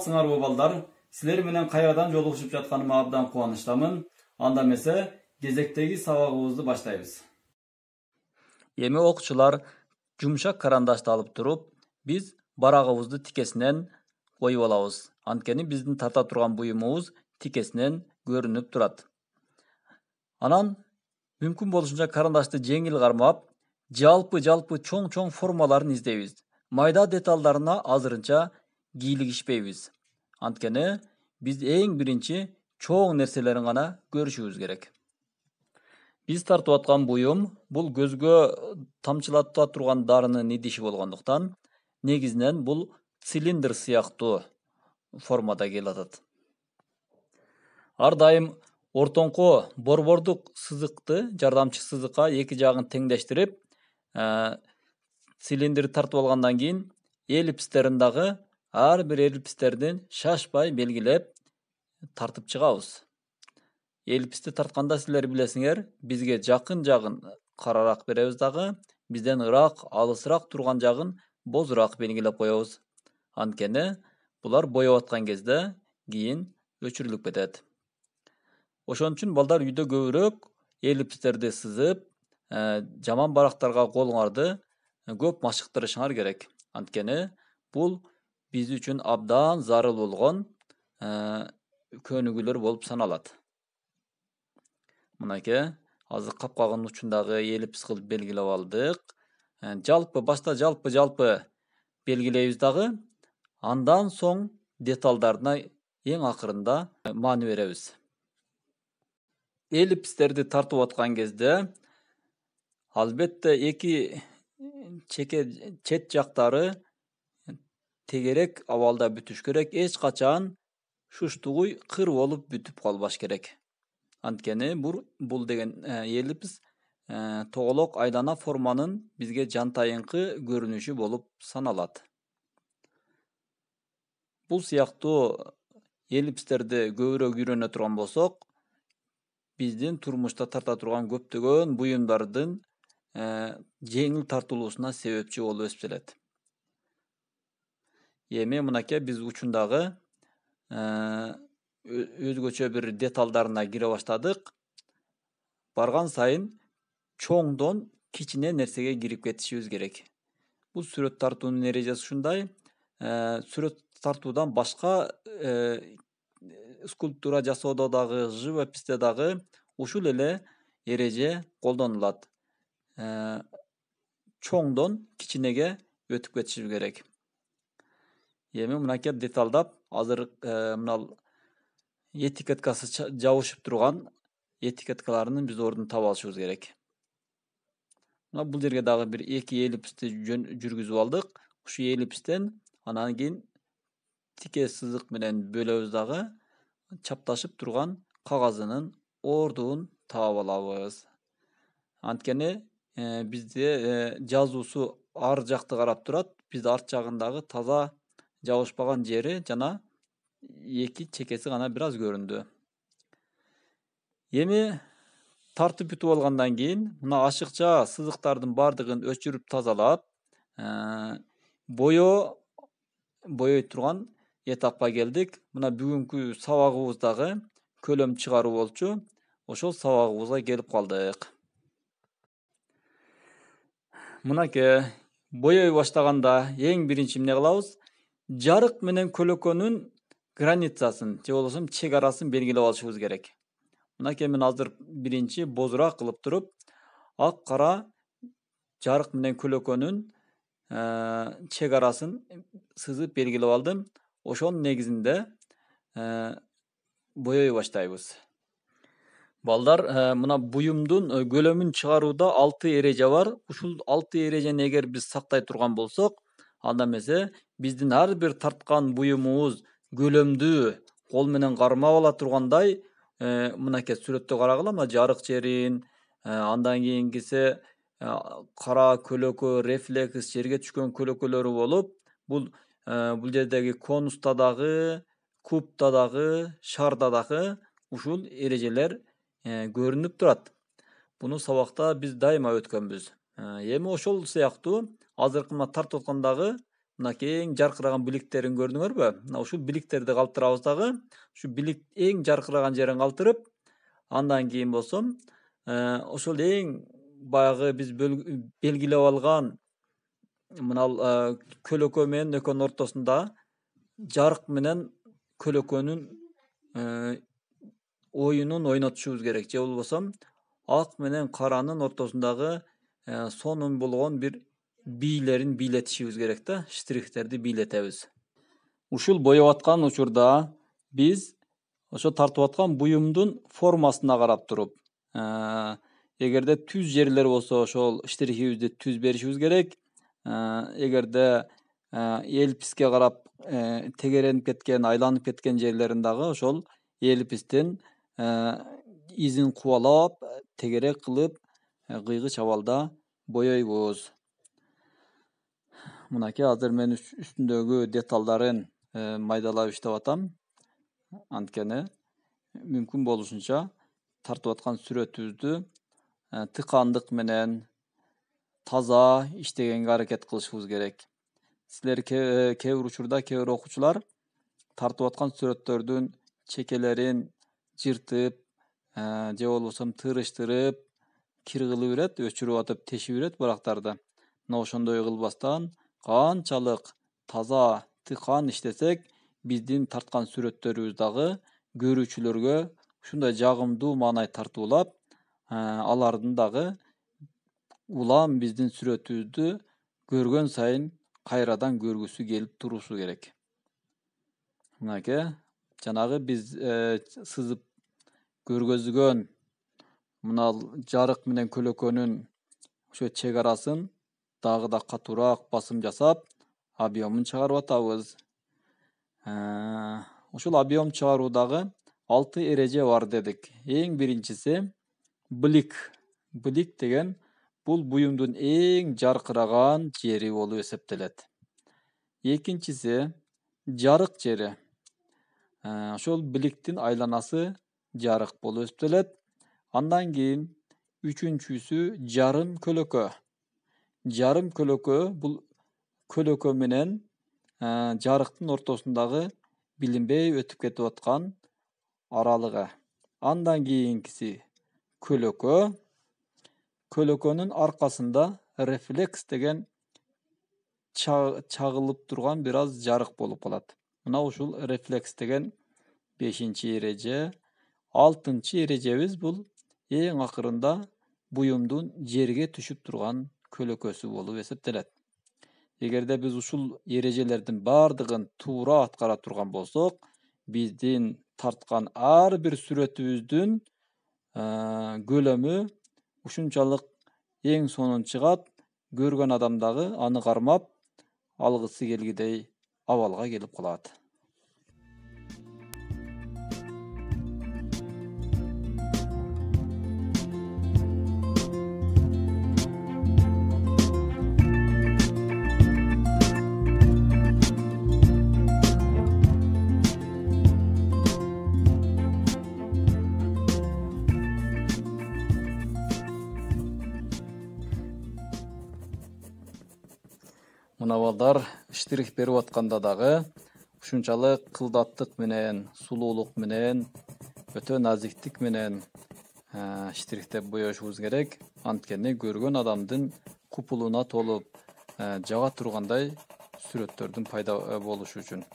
Саламатсыңарбы балдар? Силер менен кайрадан жолугушуп жатканыма абдан кубанычтамын. Анда эмесе кезектеги сабагыбызды баштайбыз. Эми окуучулар жумшак карандашты алып туруп, биз барагыбызды тикесинен коюп алабыз. Анткени биздин тарта турган буюмубуз тикесинен көрүнүп турат. Анан мүмкүн болушунча карандашты жеңил кармап, жалпы чоң формаларын издейбиз. Майда деталдарына азырынча кийлигишпейбиз. Анткени биз эң биринчи чоң нерселерин гана көрүшүбүз керек. Биз тартып аткан буюм бул көзгө тамчылата турган дарынын идиши болгондуктан, негизинен бул цилиндр сыяктуу формада келатат. Ар дайым ортоңко борбордук сызыкты жардамчы сызыкка эки жагын теңдештирип, цилиндрди тартып алгандан кийин эллипстерин дагы ар бир эллипстердин шашпай белгилеп тартып чыгабыз. Эллипсти тартканда силер билесиңер, бизге жакын жагын карараак беребиз дагы, бизден ырак, алысыраак турган жагын бозураак белгилеп коебуз. Анткени булар боеп аткан кезде кийин өчүрүлүп кетет. Ошон үчүн балдар үйдө көбүрөөк эллипстерди сызып, жаман барактарга колуңарды көп машыктырышыңар керек. Анткени бул биз үчүн абдан зарыл болгон көнүгүүлөр болуп саналат. Мынакей, азыр капкагынын учундагы эллипс кылып белгилеп алдык. Башта жалпы белгилейбиз дагы, андан соң деталдарына эң акырында маани беребиз. Эллипстерди тартып аткан кезде албетте эки чет жактары тегерек абалда бүтүш керек. Эч качан шуштугуй кыр болуп бүтүп калбаш керек. Анткени бул деген эллипс тоголок айлана форманын бизге жантайыңкы көрүнүшү болуп саналат. Бул сыяктуу эллипстерди көбүрөөк үйрөнө турган болсок, биздин турмушта тарта турган көптөгөн буюмдардын жеңил тартылуусуна себепчи болуп эсептелет. Эми мынакей биз учундагы өзгөчө бир деталдарына кире баштадык. Барган сайын чоңдон кичине нерсеге кирип кетишибиз керек. Бул сүрөт тартуунун эрежеси ушундай. Сүрөт тартуудан башка скульптура жасоодо дагы, живописте дагы ушул эле эреже колдонулат. Чоңдон кичинеге өтүп кетишибиз керек. Эми мынакей деталдап, азыр мына этикеткасы жабышып турган этикеткаларынын биз ордун таап алышыбыз керек. Мына бул жерге дагы бир эки эллипсти жүргүзүп алдык. Ушу эллипстен анан кийин тике сызык менен бөлөбүз дагы, чапташып турган кагазынын ордун таап алабыз. Анткени бизде жазуусу ар жакты карап турат. Биз арт жагындагы таза жабышпаган жери жана эки чекеси гана бир аз көрүндү. Эми тартып бүтүп алгандан кийин мына ашыкча сызыктардын бардыгын өчүрүп тазалап, боёй турган этапка келдик. Мына бүгүнкү сабагыбыз дагы көлөм чыгаруу болчу. Ошол сабагыбызга келип калдык. Мынакей, боёй баштаганда эң биринчи эмне кылабыз? Жарык менен көлөкөнүн границасын же болбосо чек арасын белгилеп алышыбыз керек. Мынакей мен азыр биринчи бозураак кылып туруп, ак кара жарык менен көлөкөнүн чек арасын сызып белгилеп алдым. Ошонун негизинде боёй баштайбыз. Балдар, мына буюмдун көлөмүн чыгарууда 6 эреже бар. Ушул 6 эрежени эгер биз сактай турган болсок, анда эмесе биздин ар бир тарткан буюмубуз көлөмдүү кол менен кармап ала тургандай, мынакей сүрөттө карагыла, мына жарык жерин, андан кийинкиси кара көлөкө, рефлекс, жерге түшкөн көлөкөлөрү болуп, бул жердеги конуста дагы, кубта дагы, шарда дагы ушул эрежелер көрүнүп турат. Буну сабакта биз дайыма өткөнбүз. Эми ошол сыяктуу азыркы мына тартып аткандагы мынакей эң жаркыраган биликтерин көрдүңөрбү? Мына ушул биликтерди калтырабыз дагы. Ушу билик эң жаркыраган жерин калтырып, андан кийин болсо ошол эң баягы биз белгилеп алган мына көлөкө менен экөөнүн ортосунда жарык менен көлөкөнүн оюнун ойнотушубуз керек. Же болбосо ак менен каранын ортосундагы сонун болгон бир бийлерин бийлетишибиз керек да, штрихтерди бийлетебиз. Ушул боеп аткан учурда биз ошо тартып аткан буюмдун формасына карап туруп, эгерде түз жерлер болсо ошол штрихибизди түз беришибиз керек. Эгерде элписке карап тегеренип кеткен, айланып кеткен жерлерин дагы ошол элпистин изин кубалап, тегерек кылып, кыйгыч абалда боейбуз. Мынакей азыр мен үстүндөгү деталдарын майдалап иштеп атам. Анткени мүмкүн болушунча тартып аткан сүрөтүбүздү тыкандык менен таза иштегенге аракет кылышыбыз керек. Силер кээ бир учурда кээ бир окуучулар тартып аткан сүрөттөрдүн чекелерин жыртып, же болбосо тырыштырып, кир кылып берет, өчүрүп атып тешип берет барактарды. Мына ошондой кылбастан канчалык таза тыкан иштесек, биздин тарткан сүрөттөрүбүз дагы көрүүчүлөргө ушундай жагымдуу маанай тартуулап, алардын дагы улам биздин сүрөтүбүздү көргөн сайын кайрадан көргүсү келип турушу керек. Мынакей жанагы биз сызып көргөзгөн мына жарык менен көлөкөнүн ошо чек арасын дагы да катуураак басым жасап, объемун чыгарып атабыз. Ушул объем чыгаруудагы 6 эреже бар дедик. Эң биринчиси блик. Блик деген бул буюмдун эң жаркыраган жери болуп эсептелет. Экинчиси жарык жери. Ошол бликтин айланасы жарык болуп эсептелет. Андан кийин үчүнчүсү жарым көлөкө. Жарым көлөкө бул көлөкө менен жарыктын ортосундагы билинбей өтүп кетип аткан аралыгы. Андан кийинкиси көлөкө. Көлөкөнүн аркасында рефлекс деген чагылып турган бир аз жарык болуп калат. Мына ушул рефлекс деген 5-эреже. 6-эрежебиз бул эң акырында буюмдун жерге түшүп турган көлөкөсү болуп эсептелет. Эгерде биз ушул эрежелердин бардыгын туура аткара турган болсок, биздин тарткан ар бир сүрөтүбүздүн көлөмү ушунчалык эң сонун чыгат, көргөн адам дагы аны кармап алгысы келгидей абалга келип калат. Мына балдар штрих берип атканда дагы ушунчалык кылдаттык менен, сулуулук менен, өтө назиктик менен штрихтеп боешубуз керек. Анткени көргөн адамдын купулуна толуп жага тургандай сүрөттөрдүн пайда болушу үчүн.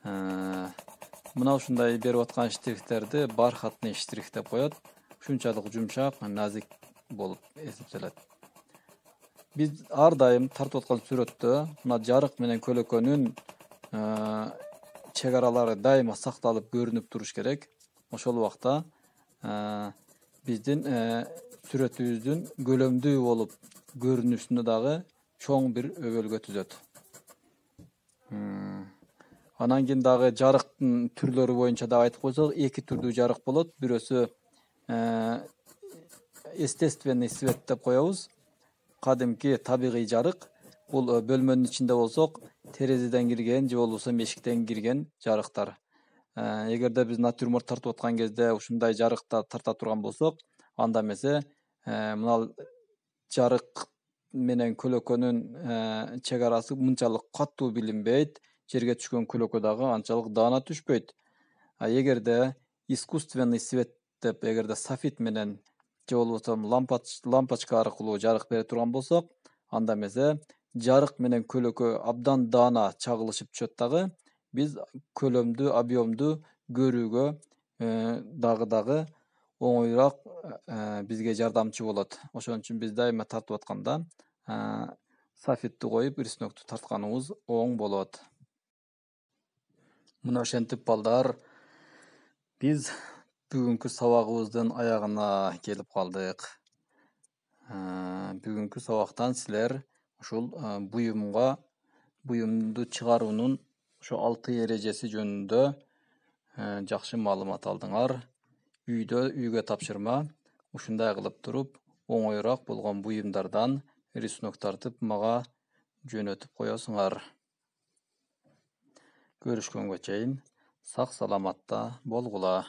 Мына ушундай берип аткан штрихтерди бархатный штрих деп коет. Ушунчалык жумшак, назик болуп эсептелет. Биз ар дайым тартып аткан сүрөттө мына жарык менен көлөкөнүн чек аралары дайыма сакталып көрүнүп туруш керек. Ошол убакта биздин сүрөтүбүздүн көлөмдүү болуп көрүнүшүнө дагы чоң бир өбөлгө түзөт. Анан кийин дагы жарыктын түрлөрү боюнча да айтып койсок, эки түрдүү жарык болот. Бирөөсү естественный свет деп коебуз. Кадимки табигый жарык. Бул бөлмөнүн ичинде болсок, терезеден кирген же болбосо мешиктен кирген жарыктар. Эгерде биз натюрморт тартып аткан кезде ушундай жарыкта тарта турган болсок, анда эмесе мына жарык менен көлөкөнүн чек арасы мынчалык катуу билинбейт. Жерге түшкөн көлөкө дагы анчалык даана түшпөйт. Эгерде искусственный свет деп эгерде софит менен же болбосо лампочка аркылуу жарык бере турган болсок, анда эмесе жарык менен көлөкө абдан даана чагылышып түшөт дагы биз көлөмдү, объемду көрүүгө дагы оңоюраак бизге жардамчы болот. Ошон үчүн биз дайыма тартып атканда софитти коюп рисунокту тартканыбыз оң болот. Мына ошентип балдар, биз бүгүнкү сабагыбыздын аягына келип калдык. Бүгүнкү сабактан силер ушул буюмду чыгаруунун ошо 6 эрежеси жөнүндө жакшы маалымат алдыңар. Үйгө тапшырма ушундай кылып туруп оңоюраак болгон буюмдардан рисунок тартып мага жөнөтүп коесуңар. Көрүшкөнгө чейин сак саламатта болгула.